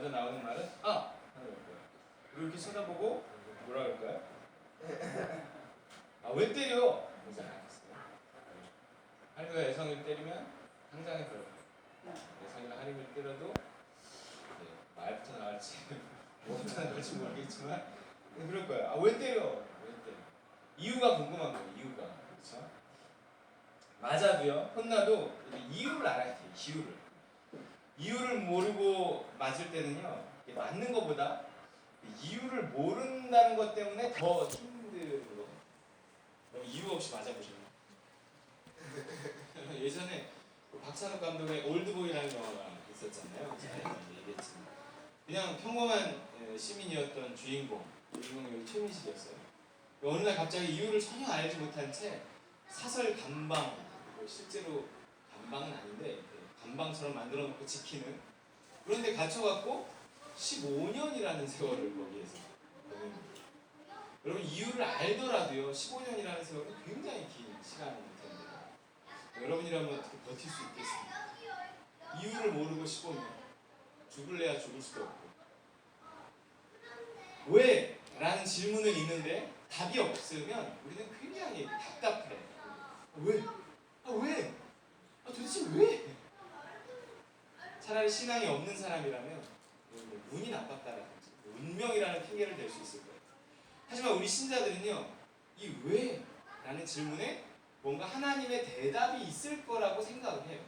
먼저 나오는 말은 아! 하는 거예요. 그리고 이렇게 쳐다보고 뭐라 그럴까요? 아, 왜 때려? 그러지 않았어요. 할미가 여성을 때리면 당장에 그럴 거예요. 여성이나 할미를 때려도 말부터 나올지 뭐부터 나올지 모르겠지만 그럴 거예요. 아, 왜 때려? 왜 때려? 이유가 궁금한 거예요. 이유가. 그렇죠? 맞아도요. 혼나도 이유를 알아야 돼요. 이유를. 이유를 모르고 맞을 때는요. 맞는 것보다 이유를 모른다는 것 때문에 더 힘들고 이유 없이 맞아보셨나요? 예전에 박찬욱 감독의 올드보이라는 영화가 있었잖아요. 제가 얘기했지만 그냥 평범한 시민이었던 주인공이 여기 최민식이었어요. 어느 날 갑자기 이유를 전혀 알지 못한 채 사설 감방, 실제로 감방은 아닌데 감방처럼 만들어 놓고 지키는 그런데 갇혀갖고 15년이라는 세월을 거기에서 여러분 이유를 알더라도요 15년이라는 세월은 굉장히 긴 시간일 텐데 여러분이라면 어떻게 버틸 수 있겠습니까? 이유를 모르고 15년 죽을래야 죽을 수도 없고 왜? 라는 질문을 있는데 답이 없으면 우리는 굉장히 답답해. 왜? 아 왜? 아 도대체 왜? 차라리 신앙이 없는 사람이라면 운이 나빴다라든지 운명이라는 핑계를 댈 수 있을 거예요. 하지만 우리 신자들은요, 이 왜? 라는 질문에 뭔가 하나님의 대답이 있을 거라고 생각을 해요.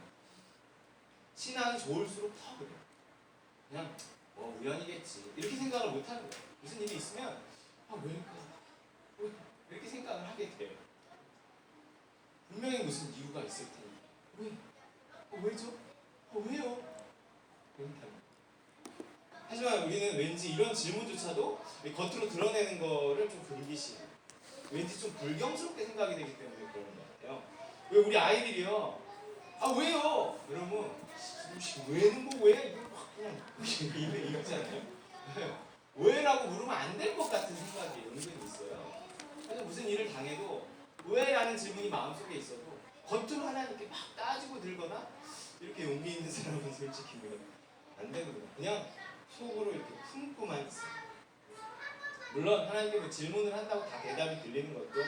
신앙이 좋을수록 더 그래요. 그냥 우연이겠지 이렇게 생각을 못하는 거예요. 무슨 일이 있으면 아 왜일까? 왜? 이렇게 생각을 하게 돼요. 분명히 무슨 이유가 있을 테니 왜? 왜죠? 왜요? 하지만 우리는 왠지 이런 질문조차도 겉으로 드러내는 거를 좀 금기시해요. 왠지 좀 불경스럽게 생각이 되기 때문에 그런 것 같아요. 왜 우리 아이들이요? 아 왜요? 그러면 왜는 뭐 왜? 이게 막 그냥 이러잖아요. 왜라고 물으면 안 될 것 같은 생각이 은근히 있어요. 그래서 무슨 일을 당해도 왜라는 질문이 마음속에 있어도 겉으로 하나님께 막 따지고 들거나 이렇게 용기 있는 사람은 솔직히 안 되거든요. 그냥 속으로 이렇게 품고만 있어요. 물론 하나님께 뭐 질문을 한다고 다 대답이 들리는 것도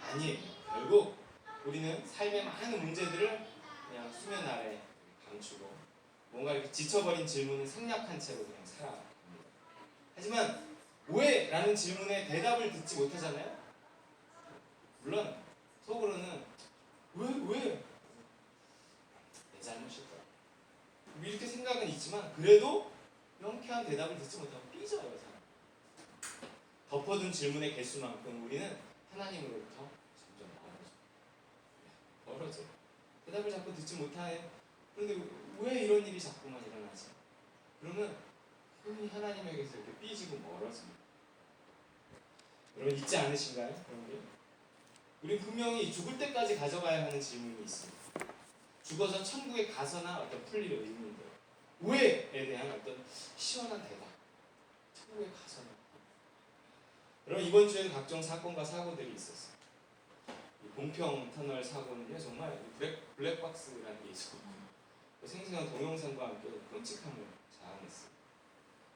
아니에요. 결국 우리는 삶의 많은 문제들을 그냥 수면 아래 감추고 뭔가 이렇게 지쳐버린 질문을 생략한 채로 그냥 살아갑니다. 하지만 왜? 라는 질문에 대답을 듣지 못하잖아요. 물론 속으로는 왜? 내 잘못일 거야. 이렇게 생각은 있지만 그래도 명쾌한 대답을 듣지 못하고 삐져요. 사람. 덮어둔 질문의 개수만큼 우리는 하나님으로부터 점점 멀어져요. 대답을 자꾸 듣지 못하네. 그런데 왜 이런 일이 자꾸만 일어나지? 그러면 흔히 하나님에게서 이렇게 삐지고 멀어집니다. 여러분 잊지 않으신가요? 그런 게? 우리 분명히 죽을 때까지 가져가야 하는 질문이 있습니다. 죽어서 천국에 가서나 어떤 풀릴 의문들 왜에 대한 어떤 시원한 대답 천국에 가서나 여러분 이번 주에는 각종 사건과 사고들이 있었어요. 이 봉평 터널 사고는요 정말 블랙박스라는 게 있었고 생생한 동영상과 함께 끔찍함을 자아냈어요.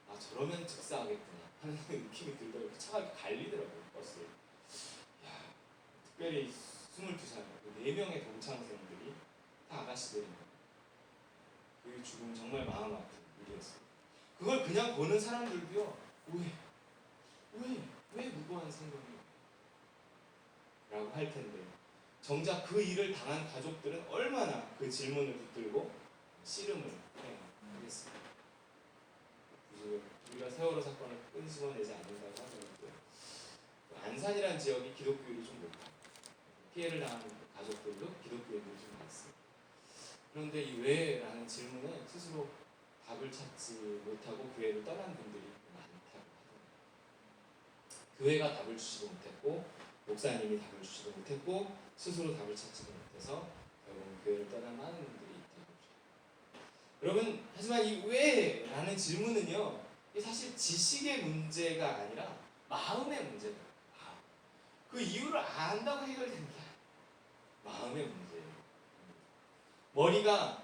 아 저러면 즉사하겠구나 하는 느낌이 들더라고요. 차가 이렇게 갈리더라고요 버스를. 야, 특별히 22살 4명의 동창생들이 다 아가씨들입니다. 그 죽음 정말 마음 아픈 일이었어요. 그걸 그냥 보는 사람들도요 왜 무고한 생명이요? 라고 할 텐데 정작 그 일을 당한 가족들은 얼마나 그 질문을 붙들고 씨름을 해야 하겠습니까? 우리가 세월호 사건을 끄집어내지 않는다고 하더라도 안산이라는 지역이 기독교율이 좀 높아요. 피해를 당한 가족들도 기독교인들이 좀 많습니다. 그런데 이 왜라는 질문에 스스로 답을 찾지 못하고 교회를 떠난 분들이 많다고 하더라고요. 교회가 답을 주지도 못했고 목사님이 답을 주지도 못했고 스스로 답을 찾지도 못해서 결국은 교회를 떠난 많은 분들이 있다고 합니다. 여러분 하지만 이 왜라는 질문은요 사실 지식의 문제가 아니라 마음의 문제다. 그 이유를 안다고 해결되는 게 아니에요. 마음의 문제예요. 머리가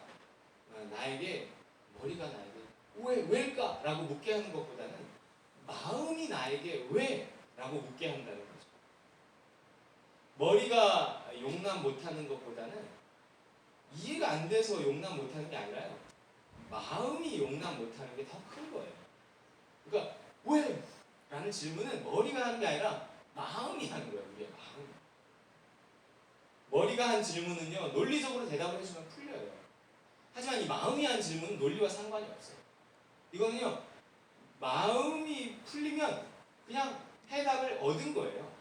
나에게 왜일까? 라고 묻게 하는 것보다는 마음이 나에게 왜? 라고 묻게 한다는 거죠. 머리가 용납 못하는 것보다는 이해가 안 돼서 용납 못하는 게 아니라요. 마음이 용납 못하는 게 더 큰 거예요. 그러니까 왜? 라는 질문은 머리가 하는 게 아니라 마음이 하는 거예요. 우리의 마음. 머리가 한 질문은요, 논리적으로 대답을 해주면 풀려요. 하지만 이 마음이 한 질문은 논리와 상관이 없어요. 이거는요, 마음이 풀리면 그냥 해답을 얻은 거예요.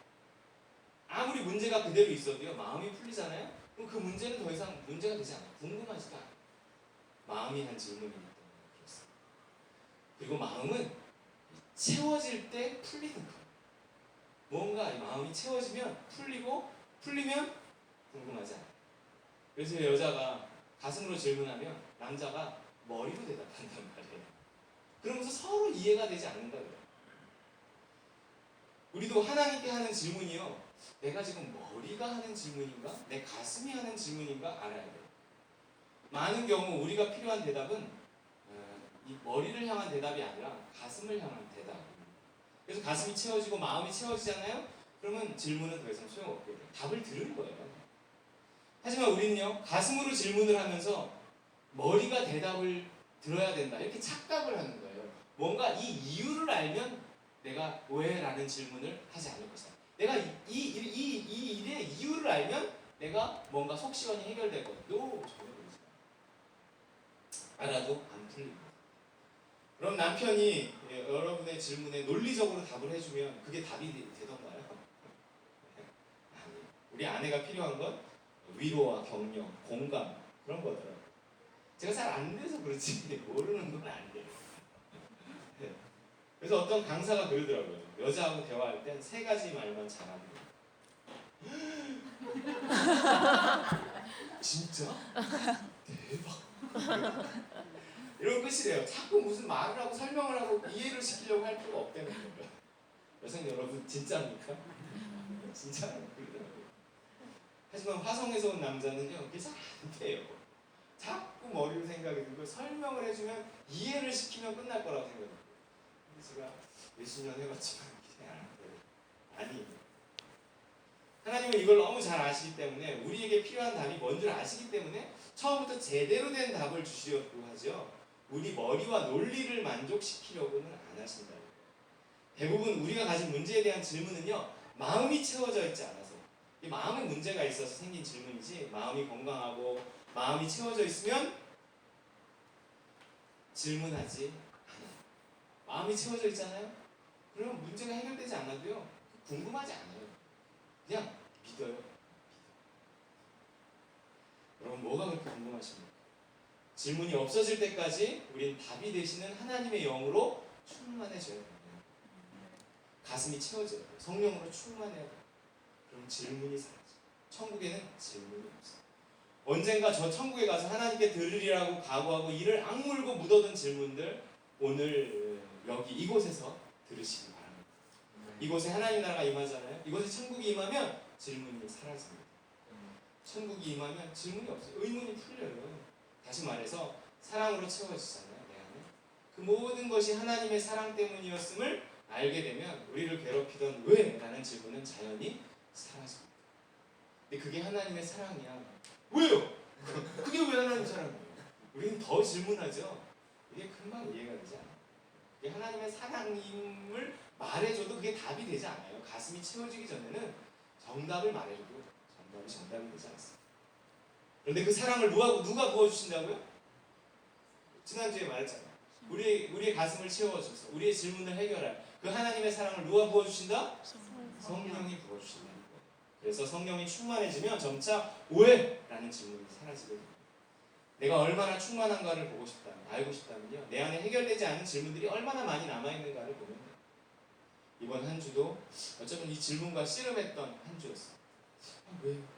아무리 문제가 그대로 있어도요, 마음이 풀리잖아요? 그럼 그 문제는 더 이상 문제가 되지 않아요. 궁금하지도 않아요. 마음이 한 질문이기 때문에 그렇습니다. 그리고 마음은 채워질 때 풀리는 거예요. 뭔가 이 마음이 채워지면 풀리면 궁금하지 않아요. 그래서 여자가 가슴으로 질문하면 남자가 머리로 대답한단 말이에요. 그러면서 서로 이해가 되지 않는다 그래요. 우리도 하나님께 하는 질문이요, 내가 지금 머리가 하는 질문인가? 내 가슴이 하는 질문인가? 알아야 돼요. 많은 경우 우리가 필요한 대답은 이 머리를 향한 대답이 아니라 가슴을 향한 대답입니다. 그래서 가슴이 채워지고 마음이 채워지잖아요? 그러면 질문은 더 이상 소용없게 돼요. 답을 들은 거예요. 하지만 우리는요, 가슴으로 질문을 하면서 머리가 대답을 들어야 된다, 이렇게 착각을 하는 거예요. 뭔가 이 이유를 알면 내가 왜? 라는 질문을 하지 않을 것이다. 내가 이 일의 이유를 알면 내가 뭔가 속 시원히 해결될 것. 전혀 그러지 않아요. 알아도 안 풀립니다. 그럼 남편이 여러분의 질문에 논리적으로 답을 해주면 그게 답이 되던가요? 아니, 우리 아내가 필요한 건 위로와 격려, 공감, 그런 거더라고요. 제가 잘 안 돼서 그렇지 모르는 건 아니에요. 그래서 어떤 강사가 그러더라고요. 여자하고 대화할 땐 3가지 말만 잘합니다. 진짜? 대박. 이런 끝이래요. 자꾸 무슨 말을 하고 설명을 하고 이해를 시키려고 할 필요가 없다는 거예요. 여성 여러분, 진짜입니까? 진짜라고 그러더라고요. 하지만 화성에서 온 남자는요, 그게 잘 안 돼요. 자꾸 머리로 생각이 들고 설명을 해주면 이해를 시키면 끝날 거라고 생각해요. 제가 몇십 년 해봤지만 그냥 안 돼요. 아니에요. 하나님은 이걸 너무 잘 아시기 때문에, 우리에게 필요한 답이 뭔 줄 아시기 때문에 처음부터 제대로 된 답을 주시려고 하죠. 우리 머리와 논리를 만족시키려고는 안 하신다고요. 대부분 우리가 가진 문제에 대한 질문은요, 마음이 채워져 있지 않아서, 이 마음에 문제가 있어서 생긴 질문이지, 마음이 건강하고 마음이 채워져 있으면 질문하지 않아요. 마음이 채워져 있잖아요? 그러면 문제가 해결되지 않아도요, 궁금하지 않아요. 그냥 믿어요. 여러분, 뭐가 그렇게 궁금하십니까? 질문이 없어질 때까지 우린 답이 되시는 하나님의 영으로 충만해져야 됩니다. 가슴이 채워져야 돼요. 성령으로 충만해야 돼요. 그럼 질문이 사라져요. 천국에는 질문이 없어요. 언젠가 저 천국에 가서 하나님께 들으리라고 각오하고 이를 악물고 묻어둔 질문들, 오늘 여기 이곳에서 들으시기 바랍니다. 이곳에 하나님 나라가 임하잖아요. 이곳에 천국이 임하면 질문이 사라집니다. 천국이 임하면 질문이 없어요. 의문이 풀려요. 다시 말해서 사랑으로 채워지잖아요. 내 안에. 그 모든 것이 하나님의 사랑 때문이었음을 알게 되면 우리를 괴롭히던 왜? 라는 질문은 자연히 사라집니다. 근데 그게 하나님의 사랑이야. 왜요? 그게 왜 하나님의 사랑이에요? 우리는 더 질문하죠. 이게 금방 이해가 되지 않아요. 이게 하나님의 사랑임을 말해줘도 그게 답이 되지 않아요. 가슴이 채워지기 전에는 정답을 말해줘도 정답이 되지 않습니다. 그런데 그 사랑을 누가 부어주신다고요? 지난주에 말했잖아요. 우리의 가슴을 채워줘서 우리의 질문을 해결할 그 하나님의 사랑을 누가 부어주신다? 성령이 부어주신다는 거예요. 그래서 성령이 충만해지면 점차 왜? 라는 질문이 사라지게 됩니다. 내가 얼마나 충만한가를 보고 싶다면, 알고 싶다면요, 내 안에 해결되지 않은 질문들이 얼마나 많이 남아있는가를 보면 돼요. 이번 한 주도 어쩌면 이 질문과 씨름했던 한 주였어요. 왜요?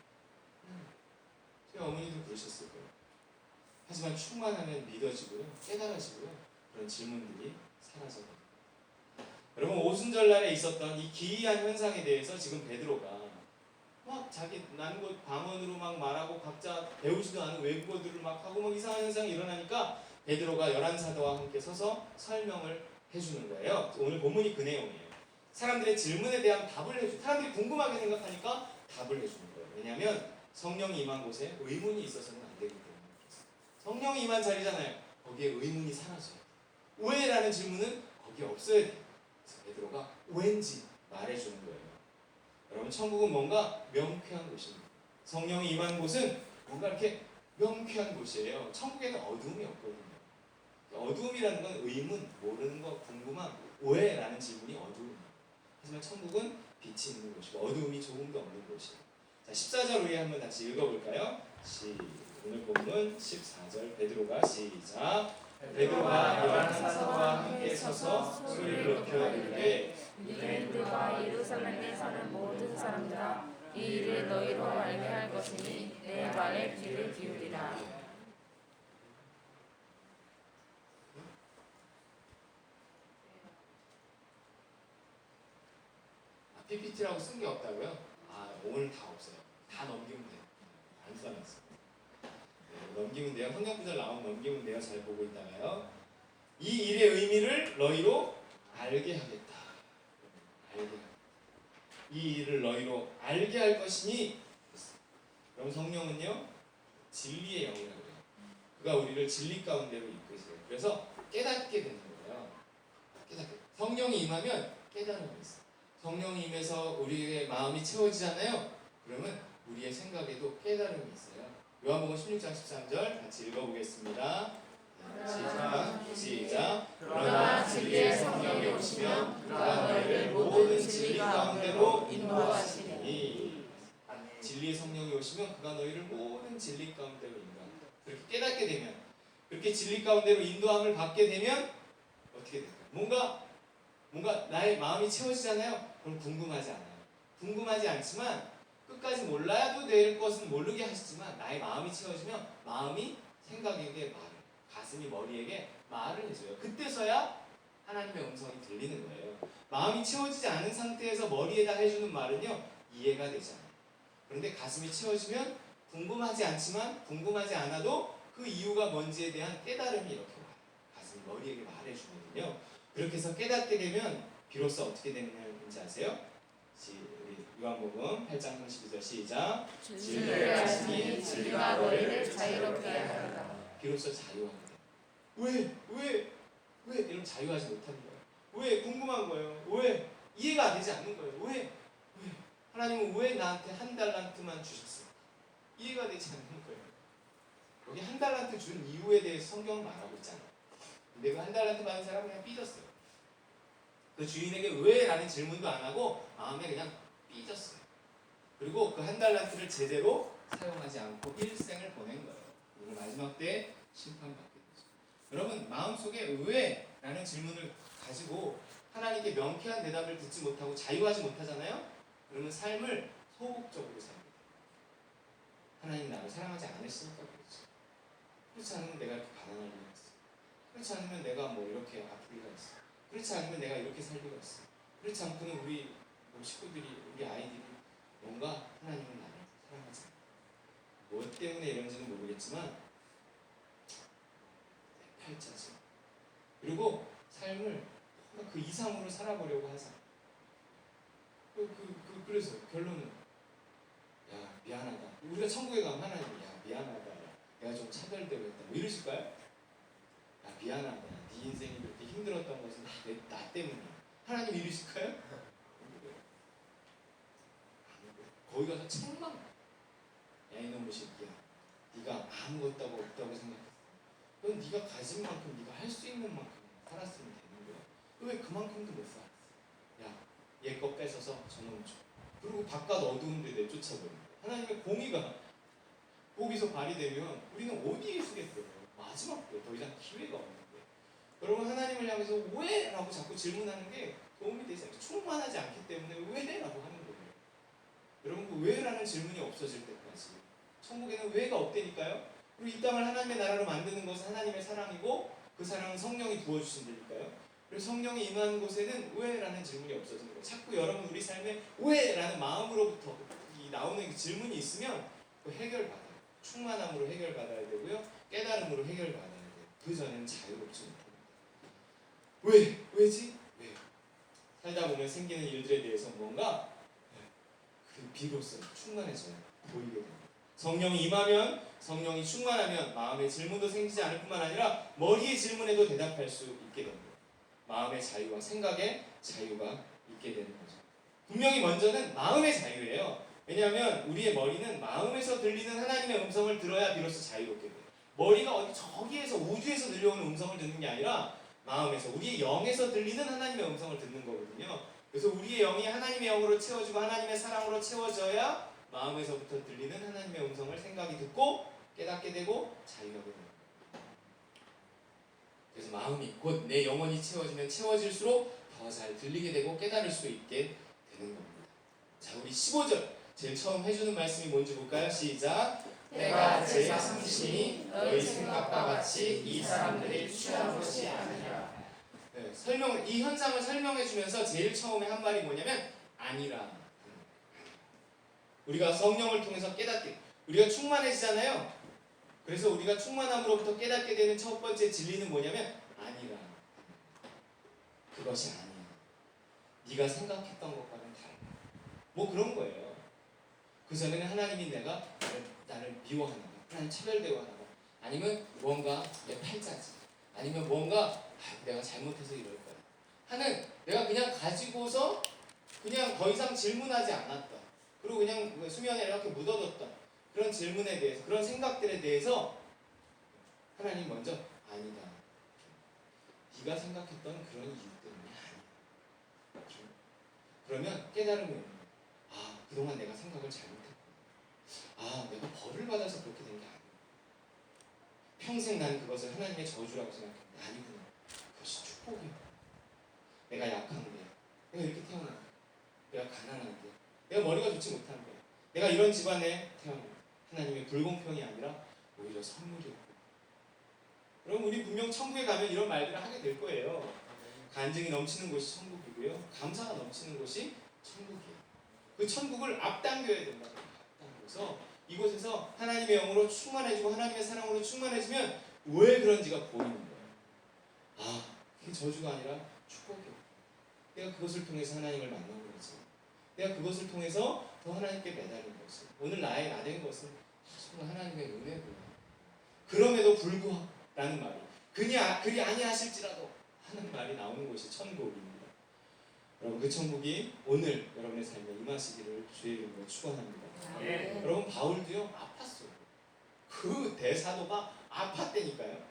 저희 어머니도 그러셨을 거예요. 하지만 충만하면 믿어지고요, 깨달아지고요, 그런 질문들이 사라져요. 여러분, 오순절날에 있었던 이 기이한 현상에 대해서 지금 베드로가 막 자기 난곳 방언으로 막 말하고 각자 배우지도 않은 외국어들을 막 하고 막 이상한 현상이 일어나니까 베드로가 11사도와 함께 서서 설명을 해주는 거예요. 오늘 본문이 그 내용이에요. 사람들의 질문에 대한 답을 해주. 사람들이 궁금하게 생각하니까 답을 해주는 거예요. 왜냐하면 성령이 임한 곳에 의문이 있어서는 안 되기 때문에. 성령이 임한 자리잖아요. 거기에 의문이 사라져요. 왜?라는 질문은 거기에 없어야 돼요. 그래서 베드로가 왠지 말해주는 거예요. 여러분, 천국은 뭔가 명쾌한 곳입니다. 성령이 임한 곳은 뭔가 이렇게 명쾌한 곳이에요. 천국에는 어두움이 없거든요. 어두움이라는 건 의문, 모르는 것, 궁금함, 왜?라는 질문이 어두움입니다. 하지만 천국은 빛이 있는 곳이고 어두움이 조금도 없는 곳이에요. 자, 14절 위에 한번 같이 읽어볼까요? 오늘 본문 14절 베드로가 시작. 베드로가 11사도와 함께 서서 소리를 높여 이르되 유대인들과 예루살렘에 사는 모든 사람들아, 이 일을 너희로 알게 할 것이니 내 말에 귀를 기울이라. PPT라고 쓴 게 없다고요? 오늘 다 없어요. 다 넘기면 돼요. 안 써놨어요. 넘기면 돼요. 성경 구절 나오면 넘기면 돼요. 잘 보고 있다가요. 이 일의 의미를 너희로 알게 하겠다. 이 일을 너희로 알게 할 것이니. 그럼 성령은요, 진리의 영이라고 해요. 그가 우리를 진리 가운데로 이끄세요. 그래서 깨닫게 되는 거예요. 성령이 임하면 깨달음이 있어요. 성령이 임해서 우리의 마음이 채워지잖아요. 그러면 우리의 생각에도 깨달음이 있어요. 요한복음 16장 13절 같이 읽어보겠습니다. 시작. 그러나 진리의 성령이 오시면 그가 너희를 모든 진리 가운데로 인도하시리니. 진리의 성령이 오시면 그가 너희를 모든 진리 가운데로 인도한다. 그렇게 깨닫게 되면, 그렇게 진리 가운데로 인도함을 받게 되면 어떻게 될까요? 뭔가 나의 마음이 채워지잖아요. 그럼 궁금하지 않아요. 궁금하지 않지만 끝까지 몰라도 될 것은 모르게 하시지만 나의 마음이 채워지면 마음이 생각에게 말을, 가슴이 머리에게 말을 해줘요. 그때서야 하나님의 음성이 들리는 거예요. 마음이 채워지지 않은 상태에서 머리에다 해주는 말은요, 이해가 되지 않아요. 그런데 가슴이 채워지면 궁금하지 않지만 궁금하지 않아도 그 이유가 뭔지에 대한 깨달음이 이렇게 와요. 가슴이 머리에게 말해주거든요. 그렇게 해서 깨닫게 되면 비로소 어떻게 되는지 아세요? 우리 요한복음 8장 32절 시작. 진리를 아시니 진리가 너희를 자유롭게 하리라. 비로소 자유하게 돼요. 왜? 이러면 자유하지 못하는 거예요. 왜? 궁금한 거예요. 왜? 이해가 되지 않는 거예요. 왜? 하나님은 왜 나한테 한 달란트만 주셨을까? 이해가 되지 않는 거예요. 여기 한 달란트 준 이유에 대해서 성경은 말하고 있잖아요. 근데 그 한 달란트 받은 사람은 그냥 삐졌어요. 그 주인에게 왜? 라는 질문도 안 하고 마음에 그냥 삐졌어요. 그리고 그 한 달란트를 제대로 사용하지 않고 일생을 보낸 거예요. 그리고 마지막 때 심판받게 되죠. 여러분, 마음속에 왜? 라는 질문을 가지고 하나님께 명쾌한 대답을 듣지 못하고 자유하지 못하잖아요. 그러면 삶을 소극적으로 살게 돼요. 하나님 나를 사랑하지 않으시니까 그렇지. 그렇지 않으면 내가 이렇게 가난할 리가 있어. 그렇지 않으면 내가 뭐 이렇게 아플 리가 있어. 그렇지 않으면 내가 이렇게 살 리가 있어. 그렇지 않고는 우리 식구들이, 우리 아이들이 뭔가 하나님은 나를 사랑하지 않아. 무엇 때문에 이런지는 모르겠지만 내 팔자지. 그리고 삶을 그 이상으로 살아보려고 하자. 그래서 결론은, 야, 미안하다. 우리가 천국에 가면 하나님, 야, 미안하다. 내가 좀 차별되고 했다. 뭐 이러실까요? 야, 미안하다. 네 인생이 그렇게 힘들었던 것은 나 때문이야. 하나님 이러실까요? 거기 가서 책망. 야, 이놈의 새끼야. 네가 아무것도 없다고 생각했어. 넌 네가 가진 만큼, 네가 할 수 있는 만큼 살았으면 되는 거야. 왜 그만큼도 못 살았어? 야, 얘 거 뺏어서 저놈 줘. 그리고 바깥 어두운 데 내쫓아버려. 하나님의 공의가 거기서 발휘되면 우리는 어디에 쓰겠어요? 마지막 때 더 이상 기회가 없는 거예요. 여러분, 하나님을 향해서 왜? 라고 자꾸 질문하는 게 도움이 되지 않아요. 충만하지 않기 때문에 왜? 라고 하는 거예요. 여러분, 그 왜라는 질문이 없어질 때까지 천국에는 왜가 없다니까요. 그리고 이 땅을 하나님의 나라로 만드는 것은 하나님의 사랑이고 그 사랑은 성령이 부어주신 데니까요. 그리고 성령이 임하는 곳에는 왜라는 질문이 없어지는 거예요. 자꾸 여러분 우리 삶에 왜라는 마음으로부터 나오는 질문이 있으면 그 해결받아요. 충만함으로 해결받아야 되고요. 깨달음으로 해결받아야 돼요. 그 전에는 자유롭지 못합니다. 왜지? 왜요? 살다 보면 생기는 일들에 대해서 뭔가 그 비로소 충만해져요. 보이게 됩니다. 성령이 임하면, 성령이 충만하면 마음의 질문도 생기지 않을 뿐만 아니라 머리의 질문에도 대답할 수 있게 됩니다. 마음의 자유와 생각의 자유가 있게 되는 거죠. 분명히 먼저는 마음의 자유예요. 왜냐하면 우리의 머리는 마음에서 들리는 하나님의 음성을 들어야 비로소 자유롭게 돼요. 머리가 어디 저기에서 우주에서 들려오는 음성을 듣는 게 아니라 마음에서, 우리의 영에서 들리는 하나님의 음성을 듣는 거거든요. 그래서 우리의 영이 하나님의 영으로 채워지고 하나님의 사랑으로 채워져야 마음에서부터 들리는 하나님의 음성을 생각이 듣고 깨닫게 되고 자유하게 됩니다. 그래서 마음이 곧 내 영혼이 채워지면 채워질수록 더 잘 들리게 되고 깨달을 수 있게 되는 겁니다. 자, 우리 15절 제일 처음 해주는 말씀이 뭔지 볼까요? 시작. 내가 제 상심이 너희 생각과 같이 이 사람들이 취한 것이 아니라. 네, 이 현상을 설명해 주면서 제일 처음에 한 말이 뭐냐면 아니라. 우리가 성령을 통해서 깨닫게, 우리가 충만해지잖아요. 그래서 우리가 충만함으로부터 깨닫게 되는 첫 번째 진리는 뭐냐면 아니라. 그것이 아니야. 네가 생각했던 것과는 달라. 뭐 그런 거예요. 그 전에는 하나님이 나를 미워하나 봐, 하나님 차별대우하나 봐, 아니면 뭔가 내 팔자지, 아니면 뭔가 내가 잘못해서 이럴 거야 하는, 내가 그냥 가지고서 그냥 더 이상 질문하지 않았다. 그리고 그냥 수면에 이렇게 묻어뒀던 그런 질문에 대해서, 그런 생각들에 대해서 하나님 먼저 아니다. 네가 생각했던 그런 이유 때문에 아니다. 그러면 깨달음이 오는 거야. 아, 그동안 내가 생각을 잘못했구나. 아, 내가 벌을 받아서 그렇게 된 게 아니야. 평생 난 그것을 하나님의 저주라고 생각했는데 아니구나. 그것이 축복이야. 내가 약한데, 내가 이렇게 태어난 거야. 내가 가난한데, 내가 머리가 좋지 못한 거야. 내가 이런 집안에 태어난 거야. 하나님의 불공평이 아니라 오히려 선물이었고. 그럼 우리 분명 천국에 가면 이런 말들을 하게 될 거예요. 간증이 넘치는 곳이 천국이고요, 감사가 넘치는 곳이 천국이에요. 그 천국을 앞당겨야 된다고. 앞당겨서 이곳에서 하나님의 영으로 충만해지고 하나님의 사랑으로 충만해지면 왜 그런지가 보이는 거예요. 아, 그게 저주가 아니라 축복이야. 내가 그것을 통해서 하나님을 만나고 그러지. 내가 그것을 통해서 더 하나님께 매달린 것을, 오늘 나된 것은 정말 하나님의 은혜구나. 그럼에도 불구하라는 말이, 그리 아니하실지라도 하는 말이 나오는 곳이 천국입니다. 여러분, 그 천국이 오늘 여러분의 삶에 임하시기를 주의 이름으로 축원합니다. 네. 여러분, 바울도요 아팠어요. 그 대사도가 아팠다니까요.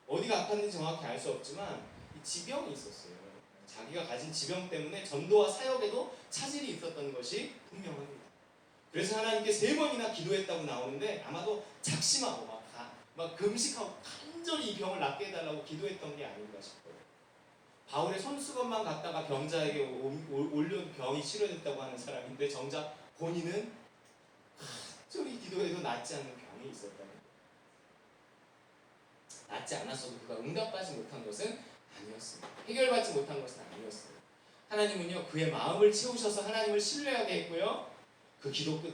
어디가 아팠는지 정확히 알 수 없지만 지병이 있었어요. 자기가 가진 지병 때문에 전도와 사역에도 차질이 있었던 것이 분명합니다. 그래서 하나님께 3번이나 기도했다고 나오는데 아마도 작심하고 막 금식하고 간절히 이 병을 낫게 해달라고 기도했던 게 아닌가 싶어요. 바울의 손수건만 갖다가 병자에게 올려 병이 치료됐다고 하는 사람인데 정작 본인은 간절히 기도해도 낫지 않는 병이 있었다는 거예요. 낫지 않았어도 그가 응답받지 못한 것은 아니었어요. 해결받지 못한 것은 아니었어요. 하나님은요 그의 마음을 채우셔서 하나님을 신뢰하게 했고요, 그 기도 끝에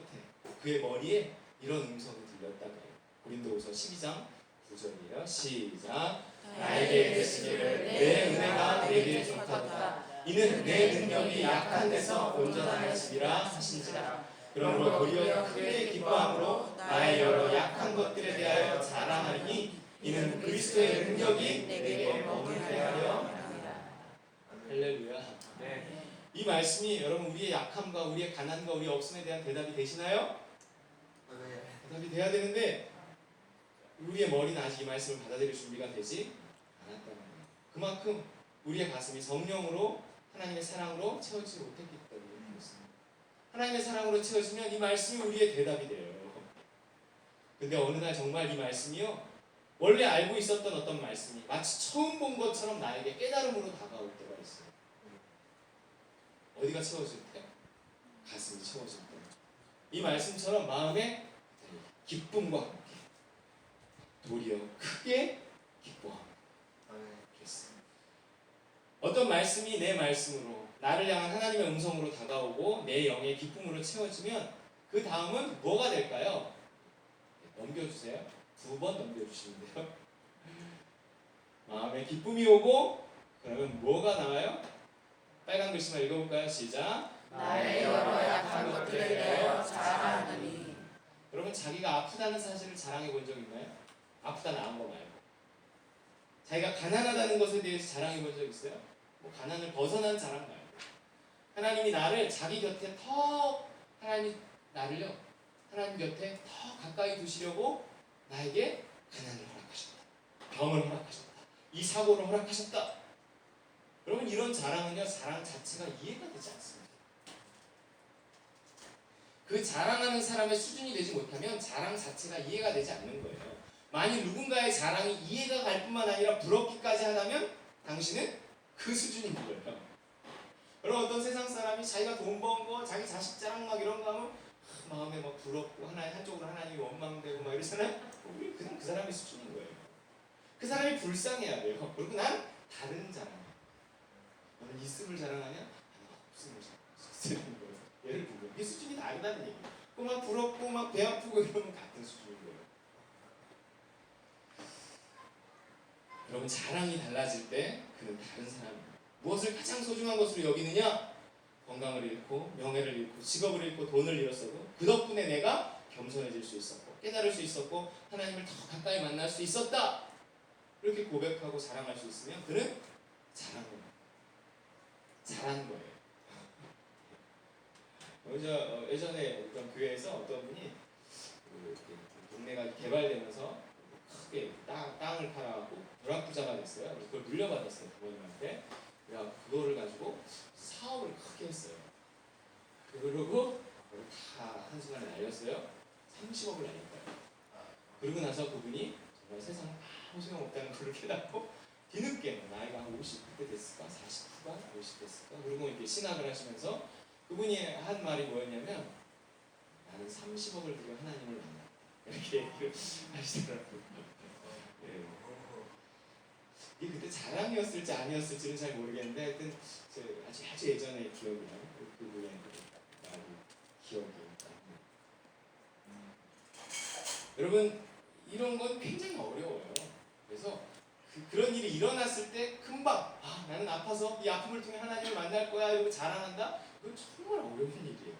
그의 머리에 이런 음성이 들렸다고 해요. 고린도후서 12장 9절이에요. 시작. 나에게 이르시기를 내 은혜가 내게 좋도다. 이는 내 능력이 약한 데서 온전하시리라 하신지라. 그러므로 도리어 크게 기뻐함으로 나의 여러 약한 것들에 대하여 자랑하리니 이는 그리스도의 능력이 내게 머물게 하려 합니다. 할렐루야. 네. 이 말씀이 여러분 우리의 약함과 우리의 가난과 우리의 없음에 대한 대답이 되시나요? 네. 대답이 돼야 되는데 우리의 머리는 아직 이 말씀을 받아들일 준비가 되지 않았다는 거예요. 그만큼 우리의 가슴이 성령으로 하나님의 사랑으로 채워지지 못했기 때문에 그렇습니다. 하나님의 사랑으로 채워지면 이 말씀이 우리의 대답이 돼요. 근데 어느 날 정말 이 말씀이요, 원래 알고 있었던 어떤 말씀이 마치 처음 본 것처럼 나에게 깨달음으로 다가올 때가 있어요. 어디가 채워질 때? 가슴이 채워질 때. 이 말씀처럼 마음에 기쁨과 함께 도리어 크게 기뻐합니다. 그렇습니다. 어떤 말씀이 내 말씀으로 나를 향한 하나님의 음성으로 다가오고 내 영의 기쁨으로 채워지면 그 다음은 뭐가 될까요? 넘겨주세요. 2번 넘겨주시면 돼요. 마음에 기쁨이 오고 그러면 뭐가 나와요? 빨간 글씨만 읽어볼까요? 시작. 나의 여러 약한 것들에 대하여 자랑하느니. 여러분 자기가 아프다는 사실을 자랑해 본 적 있나요? 아프다 나은 거 말고. 자기가 가난하다는 것에 대해서 자랑해 본 적 있어요? 뭐 가난을 벗어난 자랑 말고. 하나님이 나를 자기 곁에 하나님이 나를요 하나님 곁에 더 가까이 두시려고 나에게 가난을 허락하셨다. 병을 허락하셨다. 이 사고를 허락하셨다. 여러분 이런 자랑은요 자랑 자체가 이해가 되지 않습니다. 그 자랑하는 사람의 수준이 되지 못하면 자랑 자체가 이해가 되지 않는 거예요. 만일 누군가의 자랑이 이해가 갈 뿐만 아니라 부럽기까지 하다면 당신은 그 수준인 거예요. 여러분 어떤 세상 사람이 자기가 돈 번 거, 자기 자식 자랑 막 이런 거 하면 마음에 막 부럽고 한쪽으로 하나님이 원망되고 막 이러잖아요. 우리 그냥 그 사람의 수준인 거예요. 그 사람이 불쌍해야 돼요. 그리고 난 다른 자랑. 너는 있음을 자랑하냐? 나는 없음을 자랑하는 거예요. 예를 들면 이 수준이 다르다는 얘기예요. 막 부럽고 막 배 아프고 이러면 같은 수준인 거예요. 여러분 자랑이 달라질 때 그는 다른 사람입니다. 무엇을 가장 소중한 것으로 여기느냐? 건강을 잃고 명예를 잃고 직업을 잃고 돈을 잃었어도 그 덕분에 내가 겸손해질 수 있었고 깨달을 수 있었고 하나님을 더 가까이 만날 수 있었다. 이렇게 고백하고 자랑할 수 있으면 그는 잘한 거예요. 예전에 어떤 교회에서 어떤 분이 동네가 개발되면서 크게 땅을 팔아갖고 벼락부자가 됐어요. 그래서 그걸 물려받았어요 부모님한테. 그래서 그거를 가지고 사업을 크게 했어요. 그러고 다 한순간에 날렸어요. 30억을 날렸어요. 그러고 나서 그분이 정말 세상 아무 소용없다는 걸 깨닫고 뒤늦게 나이가 한 50대 됐을까? 40대가 50 됐을까? 그리고 이렇게 신학을 하시면서 그분이 한 말이 뭐였냐면 나는 30억을 들여 하나님을 만나 이렇게 얘기를 하시더라고요. 네. 이게 그때 자랑이었을지 아니었을지는 잘 모르겠는데 하여튼 아주 예전의 기억이에요. 그분의 말이 기억이 납니다. 여러분 이런 건 굉장히 어려워요. 그래서 그런 일이 일어났을 때 금방 나는 아파서 이 아픔을 통해 하나님을 만날 거야 이러고 자랑한다? 그건 정말 어려운 일이에요.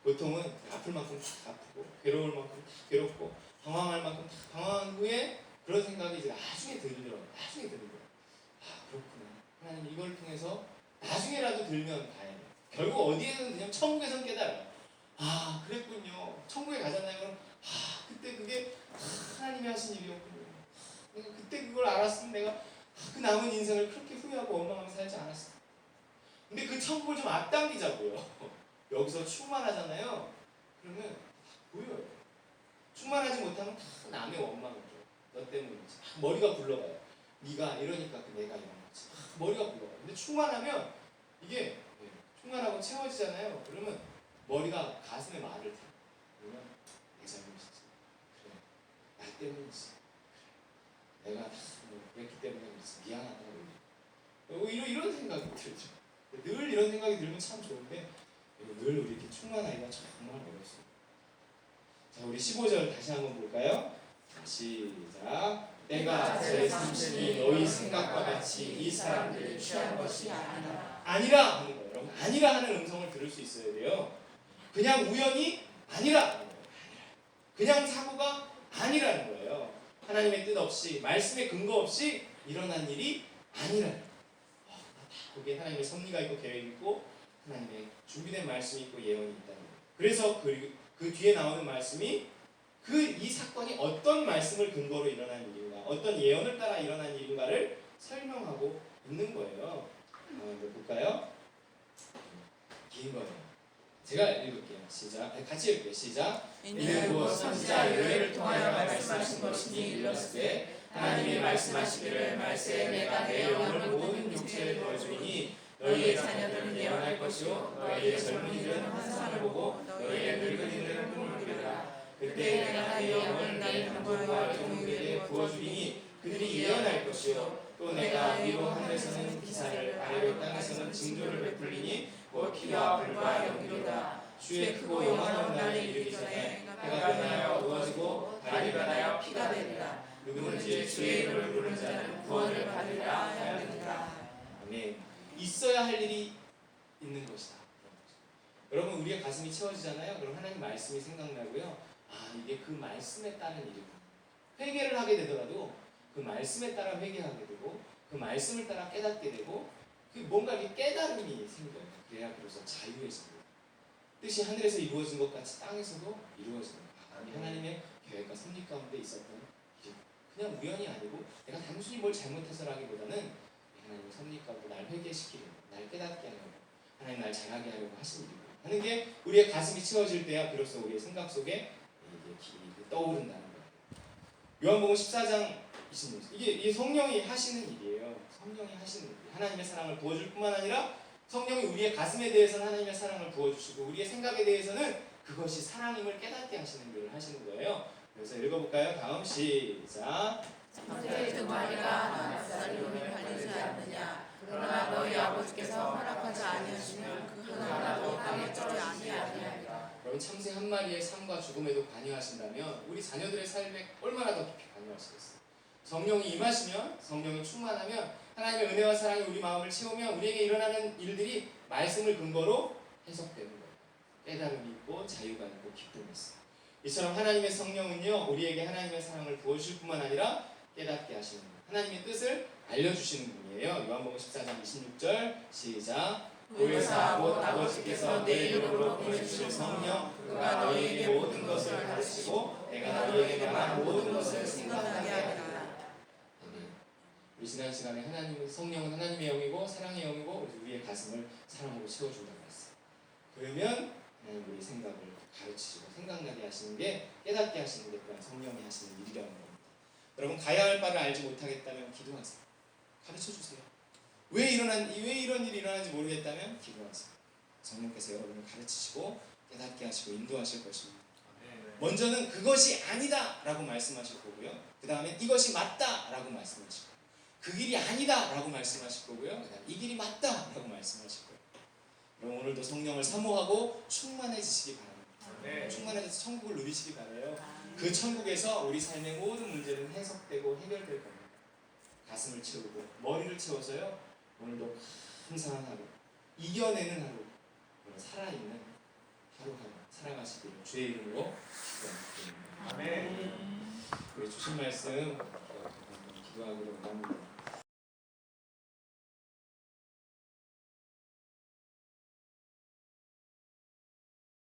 보통은 아플 만큼 다 아프고 괴로울 만큼 다 괴롭고 방황할 만큼 다 방황한 후에 그런 생각이 이제 나중에 들더라고요. 그렇구나. 하나님 이걸 통해서 나중에라도 들면 다행이에요. 결국 어디에는 그냥 천국에선 깨달아요. 그랬군요. 천국에 가잖아요. 그럼 그때 그게 하나님이 하신 일이었군요. 그때 그걸 알았으면 내가 그 남은 인생을 그렇게 후회하고 원망하며 살지 않았어. 근데 그 천국을 좀 앞당기자고요. 여기서 충만하잖아요. 그러면 보여요. 충만하지 못하면 다 남의 원망을 줘. 너 때문이지. 머리가 굴러가요. 네가 이러니까 내가 이런 거지. 머리가 굴러가요. 근데 충만하면 이게 충만하고 채워지잖아요. 그러면 머리가 가슴에 말을 타. 그러면 내 잘못이지. 그래. 나 때문이지. 내가 그랬기 때문에 그렇지. 미안하다고. 이런 생각이 들죠. 늘 이런 생각이 들면 참 좋은데 늘 우리 이렇게 충만하기가 정말 어렵습니다. 자, 우리 15절 다시 한번 볼까요? 시작. 때가 제30이 너희 생각과 같이 이 사람들이 취한 것이 아니라 하는 거예요. 여러분 아니라 하는 음성을 들을 수 있어야 돼요. 그냥 우연이 아니라 그냥 사고가 아니라는 거예요. 하나님의 뜻 없이 말씀의 근거 없이 일어난 일이 아니라 거기에 하나님의 섭리가 있고 계획이 있고 하나님의 준비된 말씀이 있고 예언이 있다는 거예요. 그래서 그 뒤에 나오는 말씀이 이 사건이 어떤 말씀을 근거로 일어난 일인가 어떤 예언을 따라 일어난 일인가를 설명하고 있는 거예요. 볼까요? 긴 거예요. 제가 읽을게요. 시작. 같이 읽을게요. 시작. 이는 곧 선지자 요엘을 통하여 말씀하신 것이니 일렀을 때 하나님이 말씀하시기를 말세에 내가 내 영을 모든 육체에 부어주리니 너희의 자녀들은 예언할 것이요 너희의 젊은이들은 환상을 보고 너희의 늙은이들은 꿈을 꾸리라. 그때 내가 내 영을 내 강도와 종들에게 부어주리니 그들이 예언할 것이요 또 내가 위로 하늘에서는 기사를 아래로 땅에서는 징조를 베풀리니 곧 피와 불과 연기로다. 주의 크고 영원한 날이 이르기 전에 해가 변하여 어두워지고 달이 변하여 피가 되리라. 누구든지 주의 이름을 부르는 자는 구원을 받으리라 하였느니라. 아멘. 있어야 할 일이 있는 것이다. 여러분 우리의 가슴이 채워지잖아요. 그럼 하나님 말씀이 생각나고요. 아 이게 그 말씀에 따른 일이구나. 회개를 하게 되더라도 그 말씀에 따라 회개하게 되고 그 말씀을 따라 깨닫게 되고 그 뭔가 이렇게 깨달음이 생겨요. 그래야 비로소 자유해집니다. 뜻이 하늘에서 이루어진 것 같이 땅에서도 이루어집니다. 이 하나님의 계획과 섭리 가운데 있었던 일이 그냥 우연이 아니고 내가 단순히 뭘 잘못해서라기보다는 하나님의 섭리 가운데 날 회개시키려고 날 깨닫게 하려고 하나님 날 잘하게 하려고 하신 일이고 하는 게 우리의 가슴이 채워질 때야 비로소 우리의 생각 속에 이게 떠오른다는 거예요. 요한복음 14장 26절 이게 성령이 하시는 일이에요. 성령이 하시는 일. 하나님의 사랑을 부어줄 뿐만 아니라 성령이 우리의 가슴에 대해서는 하나님의 사랑을 부어주시고 우리의 생각에 대해서는 그것이 사랑임을 깨닫게 하시는 일을 하시는 거예요. 그래서 읽어볼까요? 다음 시작. 형제 두 마리가 낫살림을 달리지 않느냐. 그러나 너희 아버지께서 허락하지 아니하시면 그 하나라도 땅에 찌지 아니하리라. 여러분 참새 한 마리의 삶과 죽음에도 관여하신다면 우리 자녀들의 삶에 얼마나 더 깊이 관여하시겠어요? 성령이 임하시면 성령이 충만하면 하나님의 은혜와 사랑이 우리 마음을 채우면 우리에게 일어나는 일들이 말씀을 근거로 해석되는 거예요. 깨달음이 있고 자유가 있고 기쁨이 있어요. 이처럼 하나님의 성령은요 우리에게 하나님의 사랑을 부어주실 뿐만 아니라 깨닫게 하시는 거예요. 하나님의 뜻을 알려주시는 분이에요. 요한복음 14장 26절 시작. 보혜사 곧 아버지께서 내 이름으로 보내주실 성령 그가 너희에게 모든 것을 가르치고 내가 너희에게 말한 모든 것을 생각나게 하리라. 우리 지난 시간에 하나님의 성령은 하나님의 영이고 사랑의 영이고 우리의 가슴을 사랑으로 채워준다고 했어요. 그러면 하나님 우리 생각을 가르치시고 생각나게 하시는 게 깨닫게 하시는 게 또한 성령이 하시는 일이라는 겁니다. 여러분 가야 할 바를 알지 못하겠다면 기도하세요. 가르쳐 주세요. 왜 이런 일이 일어나는지 모르겠다면 기도하세요. 성령께서 여러분을 가르치시고 깨닫게 하시고 인도하실 것입니다. 먼저는 그것이 아니다 라고 말씀하실 거고요. 그 다음에 이것이 맞다 라고 말씀하실 거예요. 그 길이 아니다 라고 말씀하실 거고요. 그 다음에 이 길이 맞다 라고 말씀하실 거예요. 여러분 오늘도 성령을 사모하고 충만해지시기 바랍니다. 충만해져서 천국을 누리시기 바라요. 그 천국에서 우리 삶의 모든 문제는 해석되고 해결될 겁니다. 가슴을 채우고 머리를 채워서요. 오늘도 감사한 하루, 이겨내는 하루, 살아있는 하루하루 살아가시기를 주의 이름으로 기도합니다. 우리 주신 말씀 기도하기로 원합니다.